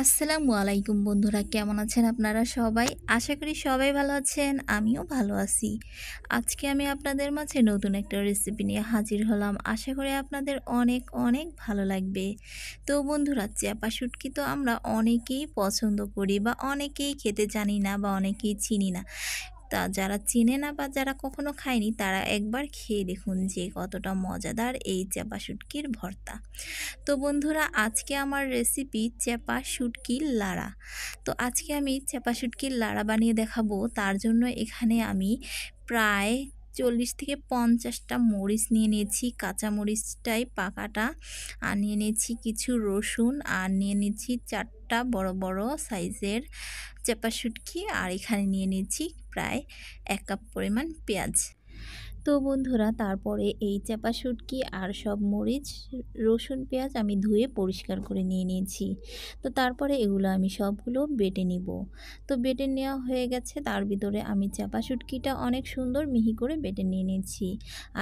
আসসালামু আলাইকুম বন্ধুরা, কেমন আছেন আপনারা সবাই? আশা করি সবাই ভালো আছেন, আমিও ভালো আছি। আজকে আমি আপনাদের মাঝে নতুন একটা রেসিপি নিয়ে হাজির হলাম। আশা করি আপনাদের অনেক অনেক ভালো লাগবে। তো বন্ধুরা, চ্যাপা শুটকি তো আমরা অনেকেই পছন্দ করি বা অনেকেই খেতে জানি না বা অনেকেই চিনি না। তা যারা চেনে না বা যারা কখনো খায়নি তারা একবার খেয়ে দেখুন যে কতটা মজাদার এই চ্যাপা শুটকির ভর্তা। তো বন্ধুরা, আজকে আমার রেসিপি চ্যাপা শুটকির লাড়া। তো আজকে আমি চ্যাপা শুটকির লাড়া বানিয়ে দেখাবো। তার জন্য এখানে আমি প্রায় 40 থেকে 50টা মরিচ নিয়ে নিয়েছি, কাঁচা মরিচটাই পাকাটা। আর নিয়ে নিয়েছি কিছু রসুন, আর নিয়ে নিয়েছি 4টা বড় বড় সাইজের চ্যাপা শুটকি, আর এখানে নিয়ে নিয়েছি প্রায় 1 কাপ পরিমাণ পেঁয়াজ। তো বন্ধুরা, তারপরে এই চ্যাপা শুটকি আর সব মরিচ, রসুন, পেঁয়াজ আমি ধুয়ে পরিষ্কার করে নিয়ে নিয়েছি। তো তারপরে এগুলো আমি সবগুলো বেটে নিব। তো বেটে নেওয়া হয়ে গেছে, তার ভিতরে আমি চ্যাপা শুটকিটা অনেক সুন্দর মিহি করে বেটে নিয়ে নিয়েছি।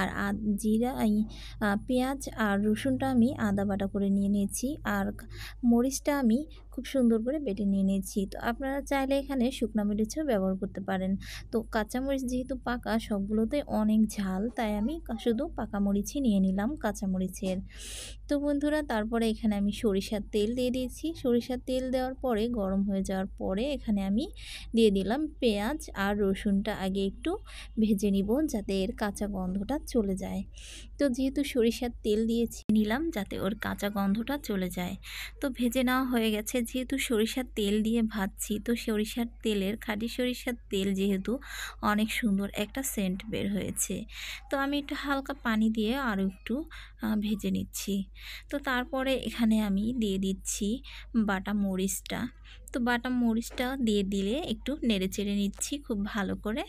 আর জিরা পেঁয়াজ আর রসুনটা আমি আদা বাটা করে নিয়ে নিয়েছি। আর মরিচটা আমি খুব সুন্দর করে বেটে নিয়ে নিয়েছি। তো আপনারা চাইলে এখানে শুকনা মরিচও ব্যবহার করতে পারেন। তো কাঁচামরিচ যেহেতু পাকা, সবগুলোতে অনেক ঝাল, তাই আমি শুধু পাকা মরিচই নিয়ে নিলাম কাঁচামরিচের। তো বন্ধুরা, তারপরে এখানে আমি সরিষার তেল দিয়ে দিয়েছি। সরিষার তেল দেওয়ার পরে গরম হয়ে যাওয়ার পরে এখানে আমি দিয়ে দিলাম পেঁয়াজ আর রসুনটা আগে একটু ভেজে নিব, যাতে এর কাঁচা গন্ধটা চলে যায়। তো যেহেতু সরিষার তেল দিয়েছি, নিলাম যাতে ওর কাঁচা গন্ধটা চলে যায়। তো ভেজে নেওয়া হয়ে গেছে। যেহেতু সরিষার তেল দিয়ে ভাজছি, তো সরিষার তেলের, খাঁটি সরিষার তেল যেহেতু, অনেক সুন্দর একটা সেন্ট বের হয়েছে। তো আমি একটু হালকা পানি দিয়ে আরও একটু ভেজে নিচ্ছি। তো তারপরে এখানে আমি দিয়ে দিচ্ছি বাটা মরিচটা। তো বাটা মরিচটা দিয়ে দিলে একটু নেড়ে চেড়ে নিচ্ছি খুব ভালো করে।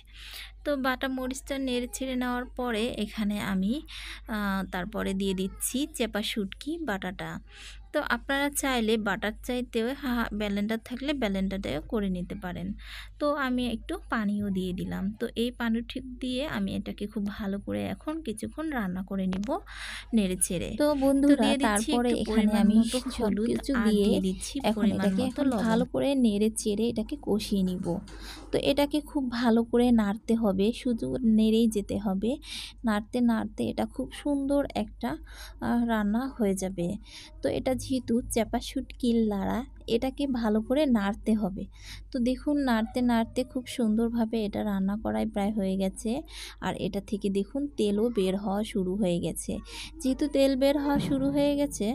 তো বাটা মরিচটা নেড়ে ছেড়ে নেওয়ার পরে এখানে আমি তারপরে দিয়ে দিচ্ছি চ্যাপা শুটকি বাটাটা। তো আপনারা চাইলে বাটার চাইতেও ব্লেন্ডার থাকলে ব্লেন্ডারটাও করে নিতে পারেন। তো আমি একটু পানিও দিয়ে দিলাম। তো এই পানি ঠিক দিয়ে আমি এটাকে খুব ভালো করে এখন কিছুক্ষণ রান্না করে নিব নেড়ে ছেড়ে। তো তো বন্ধুরা, দিয়ে দিচ্ছি তারপরে একটু এখানে পরিমাণ আমি মতো সব হলুদ, কিছু আর দিয়ে দিয়ে দিচ্ছি এখন পরিমাণ এটাকে মতো এখন লবণ। ভালো করে নেড়ে চেড়ে এটাকে কষিয়ে নিব। তো এটাকে খুব ভালো করে নাড়তে হবে, শুধু নেড়েই যেতে হবে। নাড়তে নাড়তে এটা খুব সুন্দর একটা রান্না হয়ে যাবে। তো এটা যেহেতু চ্যাপা শুটকির লাড়া, এটাকে ভালো করে নাড়তে হবে। তো দেখুন, নাড়তে নাড়তে খুব সুন্দরভাবে এটা রান্না করাই প্রায় হয়ে গেছে। আর এটা থেকে দেখুন তেলও বের হওয়া শুরু হয়ে গেছে। যেহেতু তেল বের হওয়া শুরু হয়ে গেছে,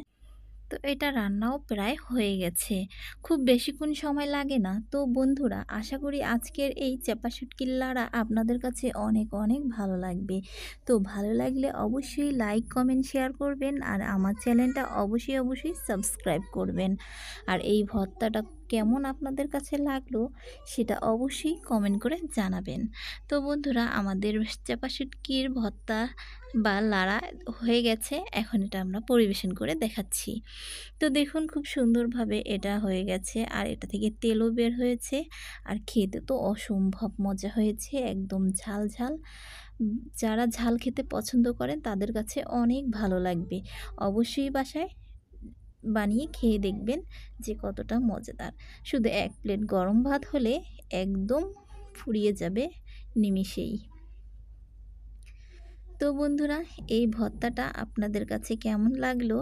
তো এটা রান্নাও প্রায় হয়ে গেছে। খুব বেশিক্ষণ সময় লাগে না। তো বন্ধুরা, আশা করি আজকের এই চ্যাপা শুটকির লাড়া আপনাদের কাছে অনেক অনেক ভালো লাগবে। তো ভালো লাগলে অবশ্যই লাইক, কমেন্ট, শেয়ার করবেন। আর আমার চ্যানেলটা অবশ্যই অবশ্যই সাবস্ক্রাইব করবেন। আর এই ভর্তাটা কেমন আপনাদের কাছে লাগলো সেটা অবশ্যই কমেন্ট করে জানাবেন। তো বন্ধুরা, আমাদের চ্যাপা শুটকির ভর্তা বা লাড়া হয়ে গেছে। এখন এটা আমরা পরিবেশন করে দেখাচ্ছি। তো দেখুন, খুব সুন্দরভাবে এটা হয়ে গেছে, আর এটা থেকে তেলও বের হয়েছে। আর খেতে তো অসম্ভব মজা হয়েছে, একদম ঝাল ঝাল। যারা ঝাল খেতে পছন্দ করেন তাদের কাছে অনেক ভালো লাগবে। অবশ্যই বাসায় বানিয়ে খেয়ে দেখবেন যে কতটা মজাদার। শুধু 1 প্লেট গরম ভাত হলে একদম ফুরিয়ে যাবে নিমিষেই। তো বন্ধুরা, এই ভর্তাটা আপনাদের কাছে কেমন লাগলো,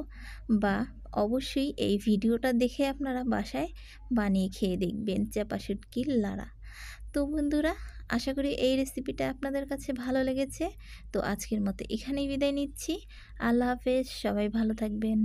বা অবশ্যই এই ভিডিওটা দেখে আপনারা বাসায় বানিয়ে খেয়ে দেখবেন চ্যাপা শুটকির লাড়া। তো বন্ধুরা, আশা করি এই রেসিপিটা আপনাদের কাছে ভালো লেগেছে। তো আজকের মতো এখানেই বিদায় নিচ্ছি। আল্লাহ হাফেজ, সবাই ভালো থাকবেন।